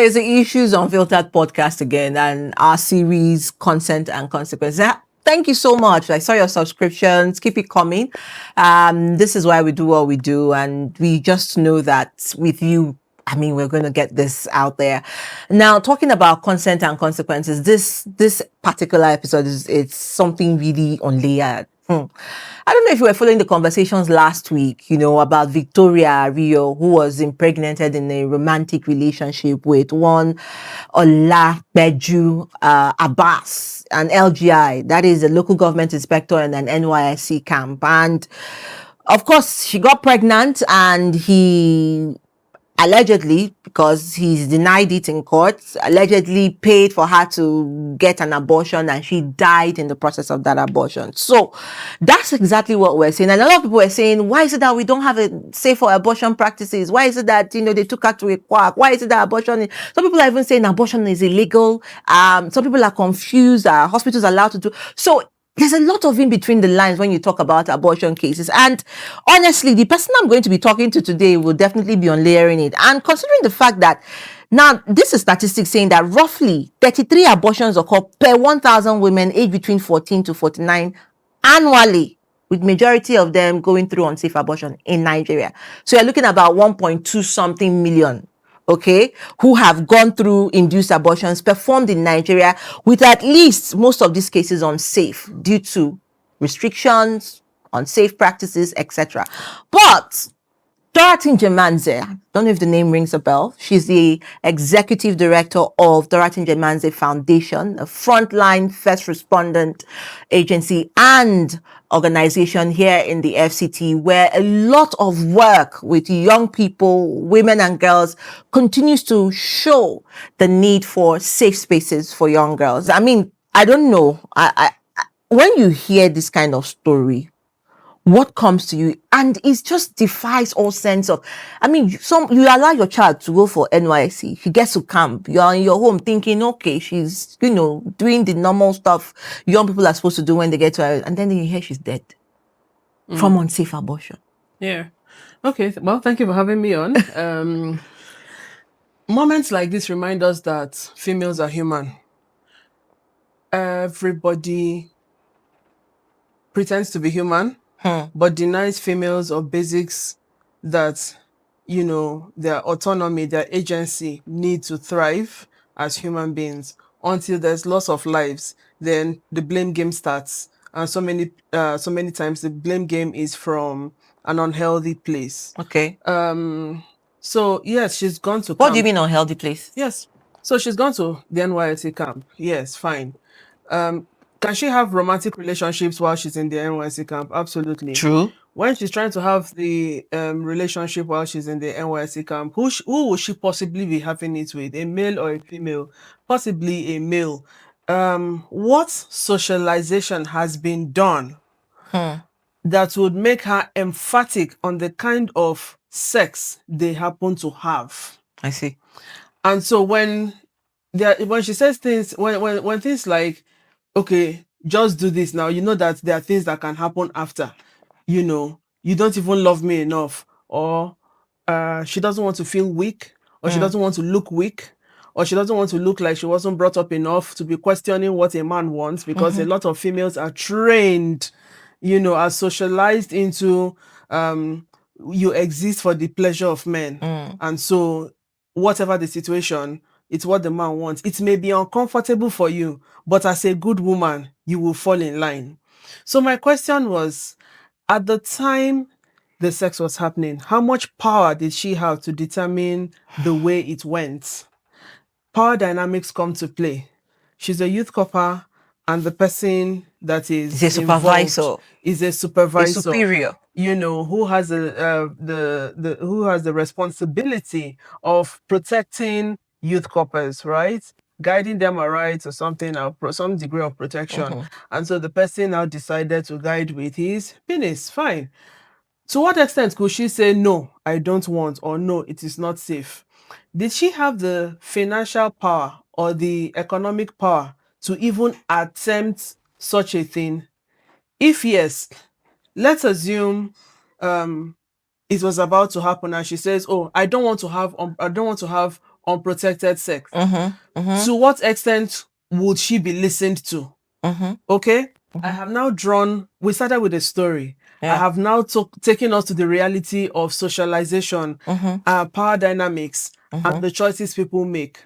it's the Issues Unfiltered podcast again, and our series Consent and Consequences. Thank you so much. I saw your subscriptions. Keep it coming. This is why we do what we do, and we just know that with you, I mean, we're going to get this out there. Now, talking about consent and consequences, this particular episode it's something really unlayered. I don't know if you were following the conversations last week, about Victoria Rio, who was impregnated in a romantic relationship with one Olapeju Abbas, an LGI, that is a local government inspector in an NYSC camp. And of course, she got pregnant and he allegedly, because he's denied it in court, allegedly paid for her to get an abortion and she died in the process of that abortion. So that's exactly what we're saying. And a lot of people are saying, why is it that we don't have a safer abortion practices? Why is it that, they took her to a quack? Why is it that abortion some people are even saying abortion is illegal. Some people are confused. Are hospitals allowed to do? So there's a lot of in between the lines when you talk about abortion cases. And honestly, the person I'm going to be talking to today will definitely be on layering it. And considering the fact that now this is statistics saying that roughly 33 abortions occur per 1,000 women aged between 14 to 49 annually, with majority of them going through unsafe abortion in Nigeria. So you're looking at about 1.2 something million. Okay, who have gone through induced abortions performed in Nigeria, with at least most of these cases unsafe due to restrictions, unsafe practices, etc. But Dorothy Njemanze, don't know if the name rings a bell. She's the executive director of Dorothy Njemanze Foundation, a frontline first respondent agency and organization here in the FCT, where a lot of work with young people, women and girls, continues to show the need for safe spaces for young girls. I mean, I don't know. When you hear this kind of story, what comes to you? And it just defies all sense of, I mean, you allow your child to go for NYC, she gets to camp, you're in your home thinking, okay, she's, doing the normal stuff young people are supposed to do when they get to her, and then you hear she's dead from unsafe abortion. Yeah. Okay. Well, thank you for having me on. Moments like this remind us that females are human. Everybody pretends to be human, but denies females of basics that, their autonomy, their agency need to thrive as human beings. Until there's loss of lives, then the blame game starts. And so many times the blame game is from an unhealthy place. Okay. So yes, she's gone to What camp. do you mean unhealthy place? Yes. So she's gone to the NYSC camp. Yes, fine. Can she have romantic relationships while she's in the NYSC camp? Absolutely. True. When she's trying to have the relationship while she's in the NYSC camp, who will she possibly be having it with? A male or a female? Possibly a male. What socialization has been done that would make her emphatic on the kind of sex they happen to have? I see. And so when she says things, when things like, okay, just do this now, that there are things that can happen after, you don't even love me enough, or she doesn't want to feel weak, or she doesn't want to look weak, or she doesn't want to look like she wasn't brought up enough to be questioning what a man wants, because a lot of females are trained, are socialized into you exist for the pleasure of men. And so whatever the situation, it's what the man wants. It may be uncomfortable for you, but as a good woman, you will fall in line. So my question was, at the time the sex was happening, how much power did she have to determine the way it went? Power dynamics come to play. She's a youth corper, and the person that is a supervisor, is a supervisor, a superior, who has who has the responsibility of protecting youth corpers, right? Guiding them aright to something, or some degree of protection. And so the person now decided to guide with his penis. Fine. To what extent could she say, no, I don't want, or no, it is not safe? Did she have the financial power or the economic power to even attempt such a thing? If yes, let's assume it was about to happen and she says, oh, I don't want to have unprotected sex. Mm-hmm. To what extent would she be listened to? Mm-hmm. Okay. I have now we started with a story. I Yeah. have now taken us to the reality of socialization, power dynamics, and the choices people make.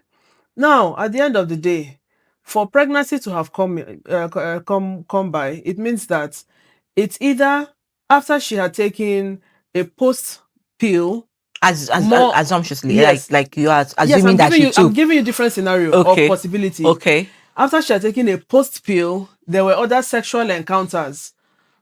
Now, at the end of the day, for pregnancy to have come by, it means that it's either after she had taken a post pill, more Assumptuously, yes, like you are yes, assuming that she I'm took. giving you different scenario of Okay. possibility. Okay. After she had taken a post pill, there were other sexual encounters,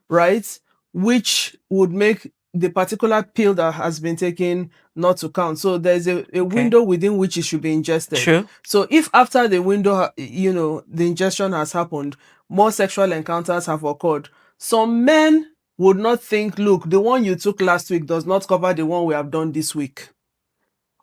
right? Which would make the particular pill that has been taken not to count. So there's a window within which it should be ingested. True. So if after the window, the ingestion has happened, more sexual encounters have occurred, some men would not think, look, the one you took last week does not cover the one we have done this week.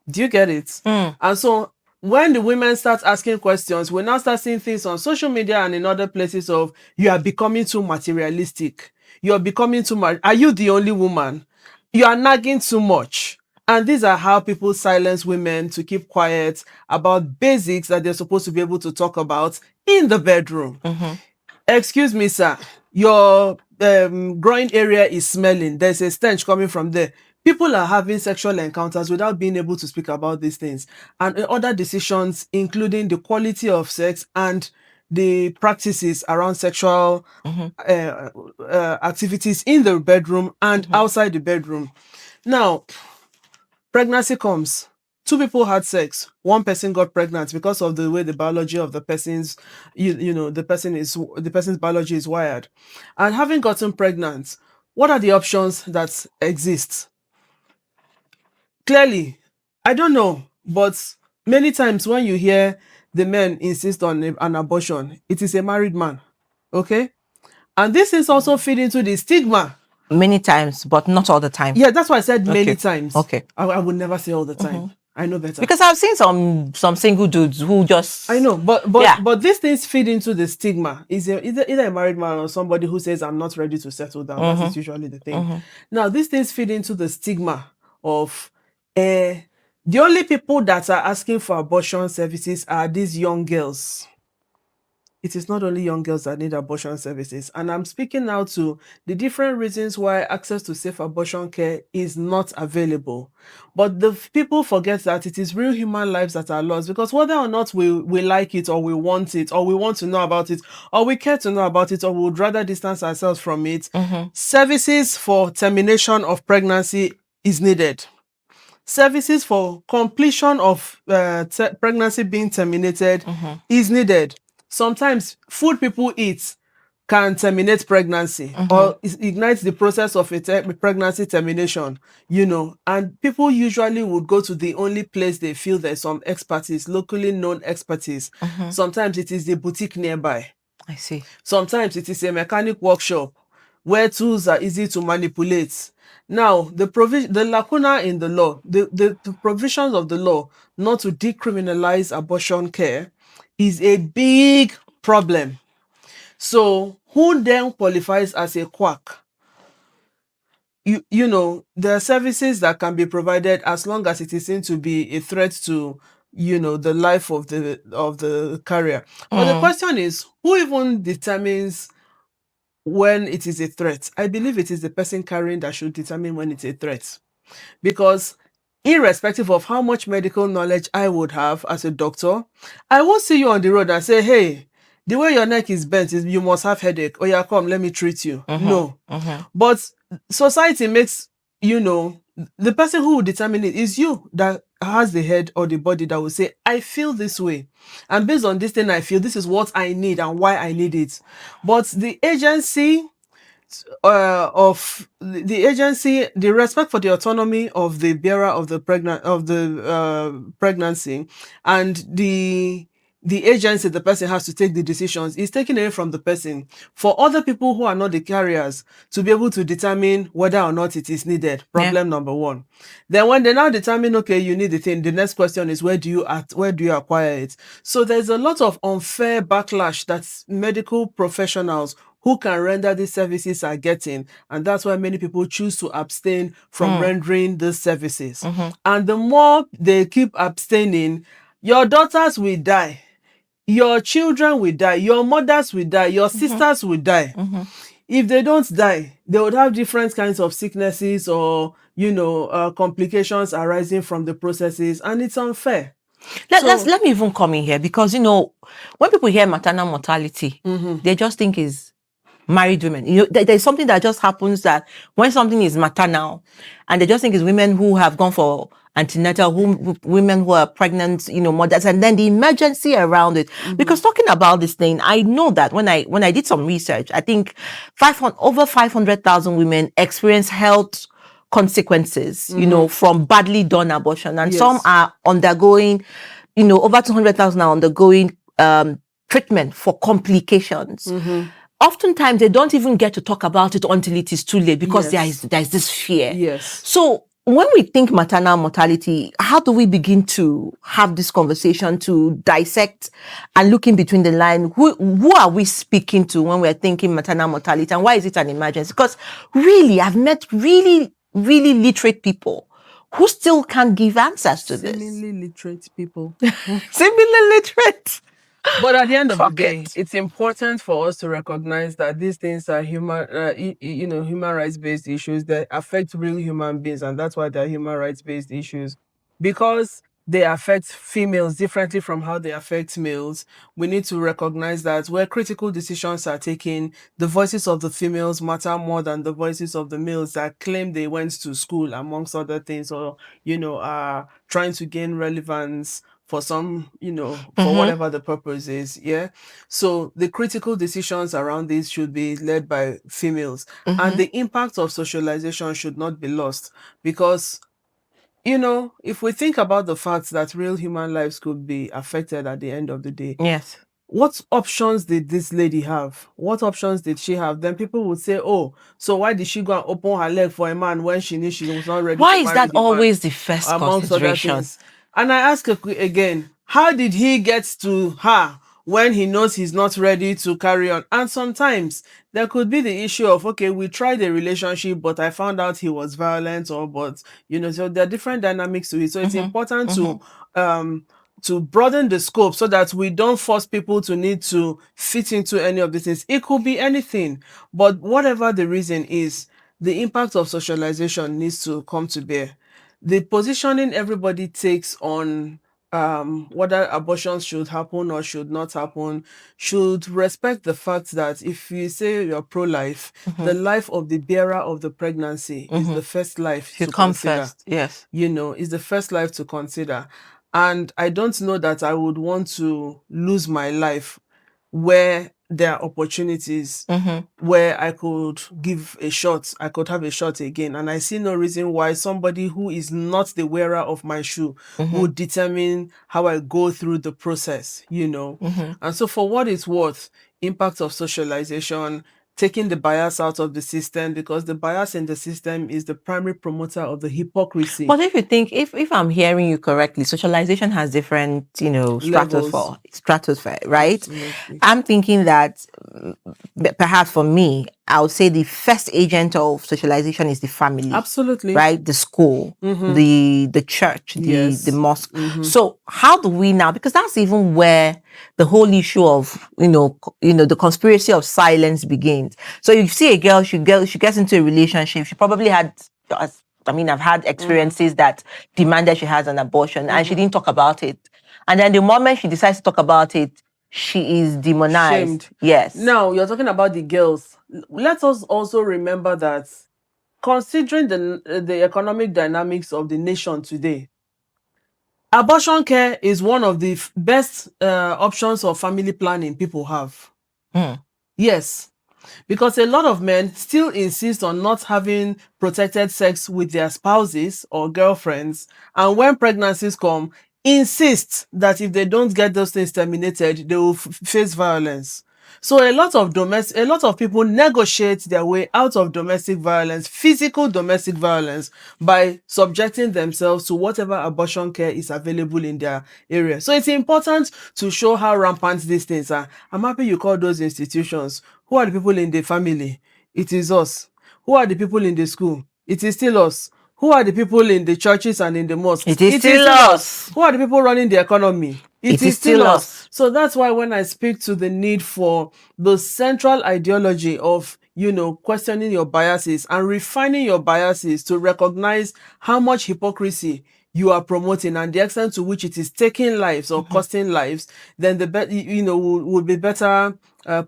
Do you get it? And so when the women start asking questions, we now start seeing things on social media and in other places of, you are becoming too materialistic. You are becoming too much. Are you the only woman? You are nagging too much. And these are how people silence women to keep quiet about basics that they're supposed to be able to talk about in the bedroom. Excuse me, sir, your groin area is smelling. There's a stench coming from there. People are having sexual encounters without being able to speak about these things. And other decisions, including the quality of sex and the practices around sexual activities in the bedroom and outside the bedroom. Now, pregnancy comes. Two people had sex. One person got pregnant because of the way the biology of the person's, the person's biology is wired. And having gotten pregnant, what are the options that exist? Clearly, I don't know, but many times when you hear the men insist on an abortion, it is a married man. Okay? And this is also feeding into the stigma. Many times, but not all the time. Yeah, that's why I said many times. Okay. I would never say all the time. I know better. Because I've seen some single dudes who just. I know, but these things feed into the stigma. Is either a married man or somebody who says, I'm not ready to settle down. That is usually the thing. Now, these things feed into the stigma of the only people that are asking for abortion services are these young girls. It is not only young girls that need abortion services. And I'm speaking now to the different reasons why access to safe abortion care is not available. But the people forget that it is real human lives that are lost, because whether or not we like it or we want it or we want to know about it or we care to know about it or we would rather distance ourselves from it, services for termination of pregnancy is needed. Services for completion of pregnancy being terminated is needed. Sometimes food people eat can terminate pregnancy or ignite the process of a pregnancy termination, and people usually would go to the only place they feel there's some expertise, locally known expertise. Sometimes it is the boutique nearby. I see. Sometimes it is a mechanic workshop where tools are easy to manipulate. Now, the lacuna in the law, the provisions of the law not to decriminalize abortion care is a big problem. So, who then qualifies as a quack? There are services that can be provided as long as it is seen to be a threat to, the life of the carrier. But the question is, who even determines when it is a threat? I believe it is the person carrying that should determine when it's a threat. Because irrespective of how much medical knowledge I would have as a doctor, I won't see you on the road and say, hey, the way your neck is bent, you must have headache. Oh yeah, come, let me treat you. No. But society makes, the person who will determine it is you that has the head or the body that will say, I feel this way. And based on this thing I feel, this is what I need and why I need it. But the agency the respect for the autonomy of the bearer of the pregnancy and the agency the person has to take the decisions is taken away from the person for other people who are not the carriers to be able to determine whether or not it is needed. Problem number one. Then when they now determine, okay, you need the thing, the next question is where do you acquire it? So there's a lot of unfair backlash that medical professionals who can render these services are getting, and that's why many people choose to abstain from rendering these services. And the more they keep abstaining, your daughters will die, your children will die, your mothers will die, your sisters will die. If they don't die, they would have different kinds of sicknesses or complications arising from the processes, and it's unfair. Let me even come in here, because when people hear maternal mortality, they just think is married women. There's something that just happens, that when something is maternal, and they just think it's women who have gone for antenatal, women who are pregnant, mothers, and then the emergency around it. Because talking about this thing, I know that when I did some research, I think over 500,000 women experience health consequences, from badly done abortion, and some are undergoing, over 200,000 are undergoing treatment for complications. Oftentimes they don't even get to talk about it until it is too late, because there's this fear. Yes. So when we think maternal mortality, how do we begin to have this conversation to dissect and look in between the line? Who are we speaking to when we're thinking maternal mortality, and why is it an emergency? Because really, I've met really literate people who still can't give answers to this. Seemingly literate people. Seemingly literate. But at the end of the day, it's important for us to recognize that these things are human rights based issues that affect real human beings, and that's why they're human rights based issues, because they affect females differently from how they affect males. We need to recognize that where critical decisions are taken, the voices of the females matter more than the voices of the males that claim they went to school, amongst other things, or are trying to gain relevance for some, for whatever the purpose is. Yeah. So the critical decisions around this should be led by females. And the impact of socialization should not be lost, because, if we think about the fact that real human lives could be affected at the end of the day. Yes. What options did this lady have? What options did she have? Then people would say, oh, so why did she go and open her leg for a man when she knew she was not ready? Why to is marry that the man, always the first amongst other consideration? things? And I ask again, how did he get to her when he knows he's not ready to carry on? And sometimes there could be the issue of, okay, we tried a relationship, but I found out he was violent, so there are different dynamics to it. So it's important to broaden the scope, so that we don't force people to need to fit into any of these things. It could be anything, but whatever the reason is, the impact of socialization needs to come to bear. The positioning everybody takes on whether abortions should happen or should not happen should respect the fact that if you say you're pro-life, the life of the bearer of the pregnancy is the first life to come consider. first. Yes. Is the first life to consider. And I don't know that I would want to lose my life where there are opportunities where I could give a shot, I could have a shot again. And I see no reason why somebody who is not the wearer of my shoe would determine how I go through the process, And so for what it's worth, impact of socialization, taking the bias out of the system, because the bias in the system is the primary promoter of the hypocrisy. But if you think, if I'm hearing you correctly, socialization has different, stratosphere, right? Absolutely. I'm thinking that perhaps for me, I would say the first agent of socialization is the family. Absolutely. Right? The school, the church, the mosque. So how do we now, because that's even where the whole issue of, the conspiracy of silence begins. So you see a girl, she gets into a relationship, she probably had, I've had experiences that demanded she has an abortion and she didn't talk about it. And then the moment she decides to talk about it, she is demonized. Shamed. Yes. Now, you're talking about the girls. Let us also remember that considering the economic dynamics of the nation today, abortion care is one of the best options of family planning people have. Yes. Because a lot of men still insist on not having protected sex with their spouses or girlfriends, and when pregnancies come, insist that if they don't get those things terminated, they will face violence. So a lot of people negotiate their way out of domestic violence, physical domestic violence, by subjecting themselves to whatever abortion care is available in their area. So it's important to show how rampant these things are. I'm happy you call those institutions. Who are the people in the family? It is us. Who are the people in the school? It is still us. Who are the people in the churches and in the mosques? It is still us. Who are the people running the economy? It is still us. So that's why when I speak to the need for the central ideology of, questioning your biases and refining your biases to recognize how much hypocrisy you are promoting and the extent to which it is taking lives or costing lives, then would be better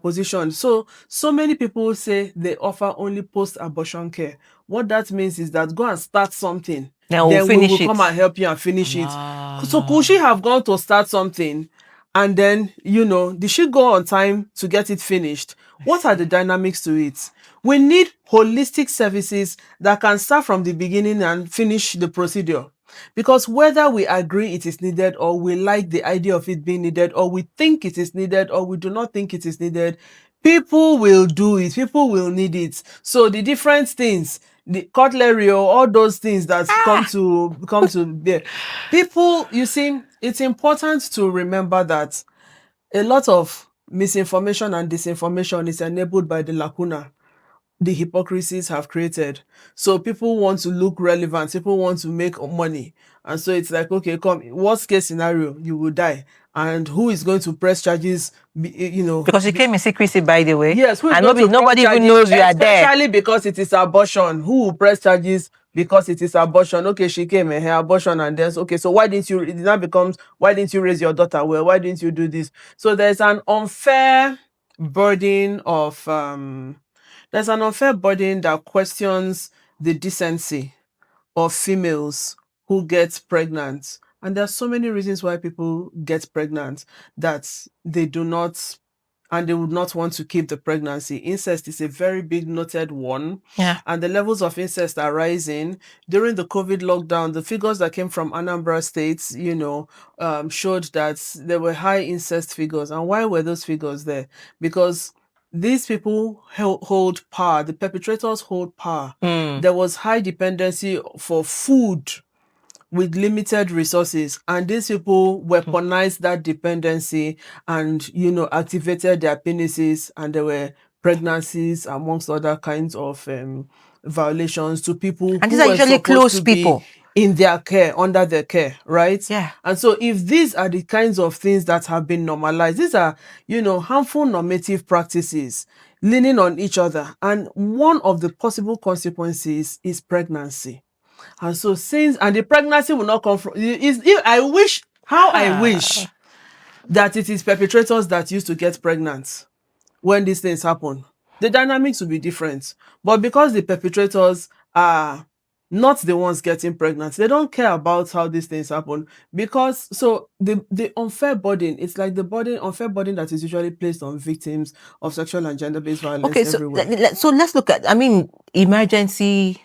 positioned. So many people say they offer only post-abortion care. What that means is that go and start something, Then we'll then we finish will it. come and help you and finish Wow. it. So could she have gone to start something and then, did she go on time to get it finished? What are the dynamics to it? We need holistic services that can start from the beginning and finish the procedure. Because whether we agree it is needed, or we like the idea of it being needed, or we think it is needed, or we do not think it is needed, people will do it. People will need it. So the different things, the cutlery or all those things that come to bear, people, you see, it's important to remember that a lot of misinformation and disinformation is enabled by the lacuna the hypocrisies have created. So people want to look relevant, people want to make money. And so it's like, okay, worst case scenario, you will die. And who is going to press charges, Because you came in secrecy, by the way. Yes, and nobody even knows you are there. Especially because it is abortion. Who will press charges because it is abortion? Okay, she came and her abortion, and then okay, so why didn't you? It now becomes, why didn't you raise your daughter well? Why didn't you do this? So there's an unfair burden of that questions the decency of females who get pregnant. And there are so many reasons why people get pregnant that they do not, and they would not want to keep the pregnancy. Incest is a very big noted one. Yeah. And the levels of incest are rising. During the COVID lockdown, the figures that came from Anambra State, showed that there were high incest figures. And why were those figures there? Because these people hold power. The perpetrators hold power. There was high dependency for food with limited resources, and these people weaponized that dependency and activated their penises, and there were pregnancies amongst other kinds of violations to people And who these are were usually supposed close to be people. in their care, under their care, right? Yeah. And so if these are the kinds of things that have been normalized, these are, harmful normative practices leaning on each other. And one of the possible consequences is pregnancy. And so and the pregnancy will not come from, I wish that it is perpetrators that used to get pregnant when these things happen. The dynamics will be different. But because the perpetrators are not the ones getting pregnant, they don't care about how these things happen. Because so the unfair burden, it's like the unfair burden that is usually placed on victims of sexual and gender-based violence Okay, so everywhere. so let's look at, emergency.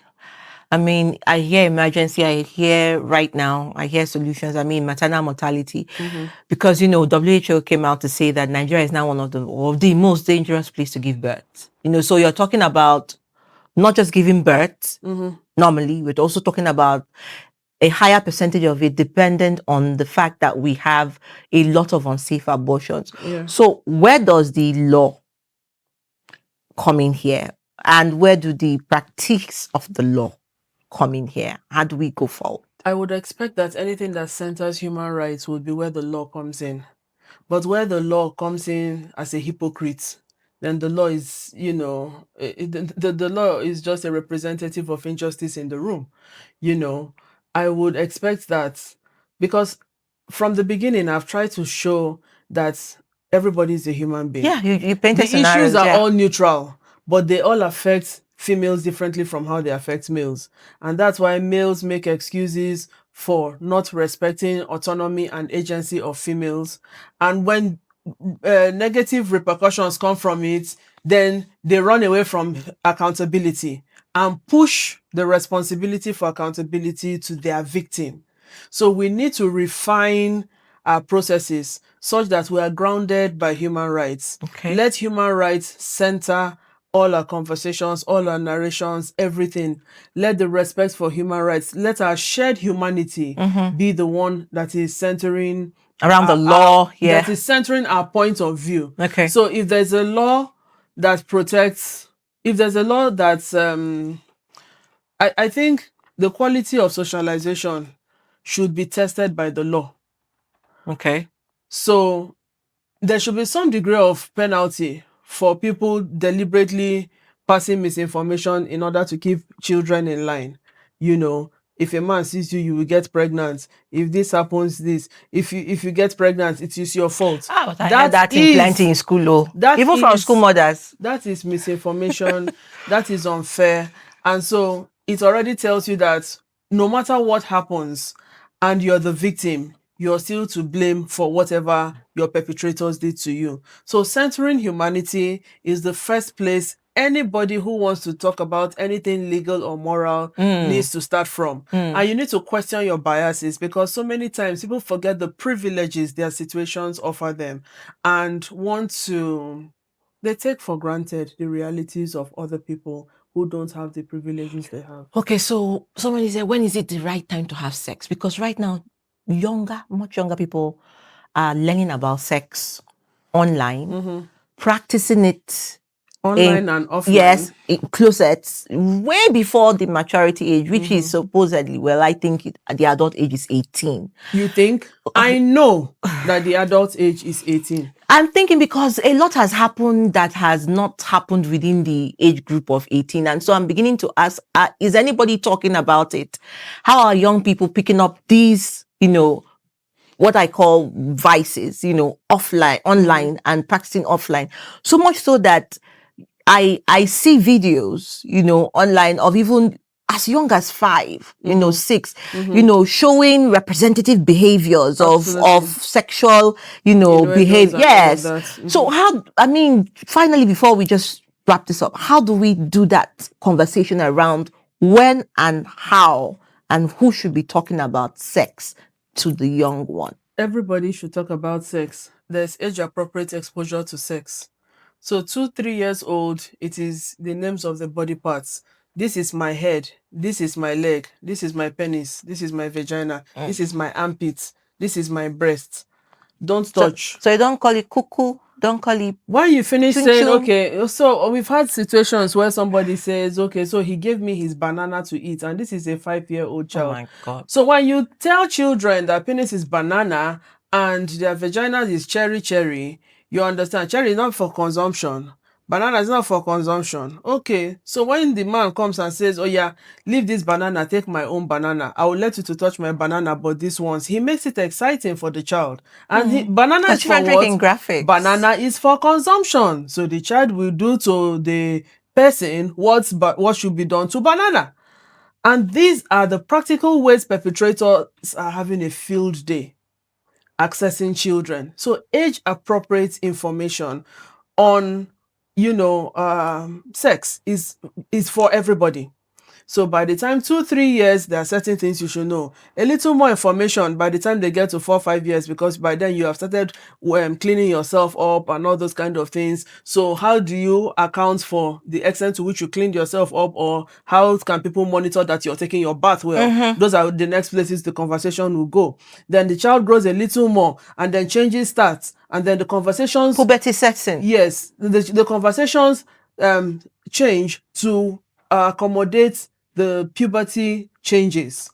I hear emergency, I hear right now, I hear solutions. Maternal mortality. Because, WHO came out to say that Nigeria is now one of the most dangerous place to give birth. So you're talking about not just giving birth normally, we're also talking about a higher percentage of it dependent on the fact that we have a lot of unsafe abortions. Yeah. So where does the law come in here? And where do the practice of the law come in here? How do we go forward? I would expect that anything that centers human rights would be where the law comes in. But where the law comes in as a hypocrite, then the law is, the law is just a representative of injustice in the room. I would expect that, because from the beginning, I've tried to show that everybody is a human being. Yeah, you painted The scenarios. issues are all neutral, but they all affect females differently from how they affect males. And that's why males make excuses for not respecting autonomy and agency of females. And when negative repercussions come from it, then they run away from accountability and push the responsibility for accountability to their victim. So we need to refine our processes such that we are grounded by human rights. Okay. Let human rights center all our conversations, all our narrations, everything. Let the respect for human rights, let our shared humanity be the one that is centering Around the law, yeah. that is centering our point of view. Okay. So if there's a law that protects, if there's a law that's I think the quality of socialization should be tested by the law. Okay. So there should be some degree of penalty for people deliberately passing misinformation in order to keep children in line. You know, if a man sees you, you will get pregnant. If this happens, this. If you get pregnant, it is your fault. But I heard that in plenty in school, even from school mothers. That is misinformation. That is unfair. And so it already tells you that no matter what happens and you're the victim, you're still to blame for whatever your perpetrators did to you. So centering humanity is the first place anybody who wants to talk about anything legal or moral needs to start from. And you need to question your biases, because so many times people forget the privileges their situations offer them and they take for granted the realities of other people who don't have the privileges they have. Okay, so somebody said, when is it the right time to have sex? Because right now, much younger people are learning about sex online, practicing it Online and offline. Yes, in closets, way before the maturity age, which is supposedly, well, I think the adult age is 18. You think? I know that the adult age is 18. I'm thinking because a lot has happened that has not happened within the age group of 18. And so I'm beginning to ask, is anybody talking about it? How are young people picking up these, what I call vices, offline, online, and practicing offline? So much so that I see videos, online of even as young as 5, 6, showing representative behaviors of sexual, behavior. Yes. So finally, before we just wrap this up, how do we do that conversation around when and how and who should be talking about sex to the young one? Everybody should talk about sex. There's age-appropriate exposure to sex. So 2-3 years old, it is the names of the body parts. This is my head. This is my leg. This is my penis. This is my vagina. This is my armpit. This is my breast. Don't touch. So you don't call it cuckoo. Don't call it. When you finish saying, okay, so we've had situations where somebody says, okay, so he gave me his banana to eat, and this is a 5-year-old child. Oh my God. So when you tell children that penis is banana and their vagina is cherry, you understand, cherry is not for consumption. Banana is not for consumption. Okay, so when the man comes and says, oh yeah, leave this banana, take my own banana. I will let you to touch my banana, but this ones, he makes it exciting for the child. And banana is for what? Graphics. Banana is for consumption. So the child will do to the person what should be done to banana. And these are the practical ways perpetrators are having a field day accessing children. So age-appropriate information on sex is for everybody. So by the time 2-3 years, there are certain things you should know. A little more information by the time they get to 4-5 years, because by then you have started cleaning yourself up and all those kind of things. So how do you account for the extent to which you cleaned yourself up, or how can people monitor that you're taking your bath well? Those are the next places the conversation will go. Then the child grows a little more, and then changes starts, and then the conversations... Puberty sets in. Yes, the conversations change to accommodate the puberty changes.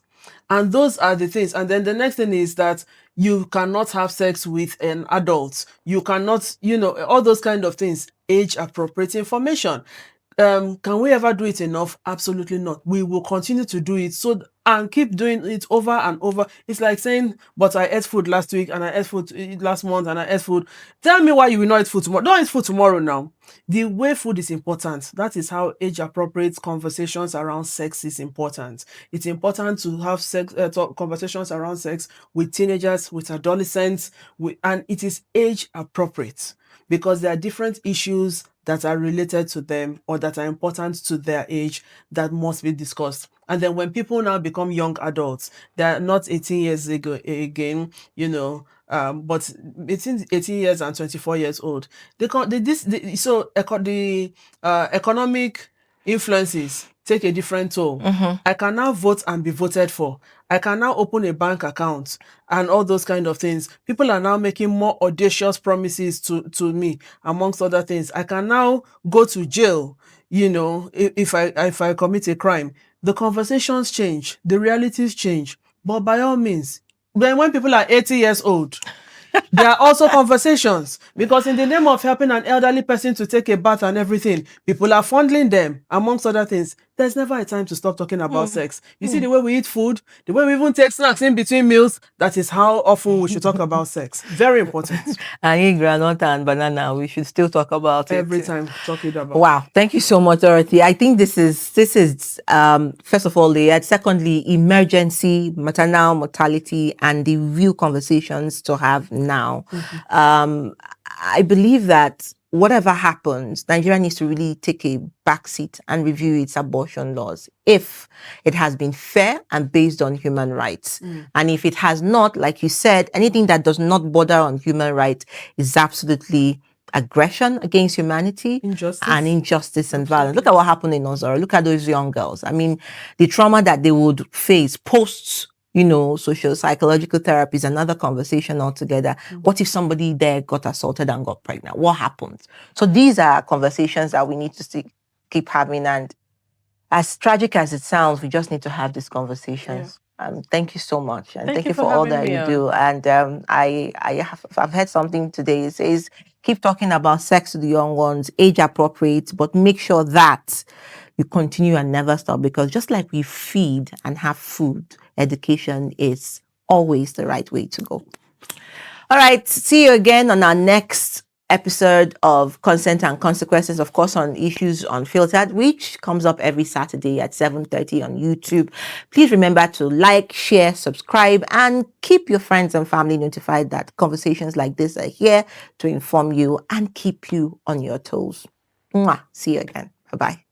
And those are the things. And then the next thing is that you cannot have sex with an adult. You cannot, all those kind of things. Age appropriate information. Can we ever do it enough? Absolutely not. We will continue to do it and keep doing it over and over. It's like saying, but I ate food last week, and I ate food last month, and I ate food. Tell me why you will not eat food tomorrow. Don't eat food tomorrow now. The way food is important, that is how age-appropriate conversations around sex is important. It's important to have conversations around sex with teenagers, with adolescents, and it is age-appropriate, because there are different issues that are related to them or that are important to their age that must be discussed. And then when people now become young adults, they're not 18 years ago again, but between 18 years and 24 years old. The economic influences take a different toll. I can now vote and be voted for. I can now open a bank account and all those kind of things. People are now making more audacious promises to me, amongst other things. I can now go to jail, if I commit a crime. The conversations change, the realities change. But by all means, then when people are 80 years old, there are also conversations, because in the name of helping an elderly person to take a bath and everything, people are fondling them, amongst other things. There's never a time to stop talking about sex. You see the way we eat food, the way we even take snacks in between meals, that is how often we should talk about sex. Very important. And eat granite and banana. We should still talk about it Every time talking about. Wow, thank you so much, Dorothy. I think this is first of all layered. Secondly, emergency maternal mortality and the real conversations to have now. I believe that whatever happens, Nigeria needs to really take a backseat and review its abortion laws if it has been fair and based on human rights. And if it has not, like you said, anything that does not border on human rights is absolutely aggression against humanity, injustice and violence. Look at what happened in Ozora. Look at those young girls. I mean, the trauma that they would face post, social psychological therapy is another conversation altogether. What if somebody there got assaulted and got pregnant? What happens? So these are conversations that we need to keep having. And as tragic as it sounds, we just need to have these conversations. Thank you so much, and thank you for all that you do. And I've heard something today. It says, keep talking about sex to the young ones, age appropriate, but make sure that you continue and never stop, because just like we feed and have food, education is always the right way to go. All right, see you again on our next episode of Consent and Consequences, of course, on Issues Unfiltered, which comes up every Saturday at 7:30 on YouTube. Please remember to like, share, subscribe, and keep your friends and family notified that conversations like this are here to inform you and keep you on your toes. Mwah. See you again. Bye-bye.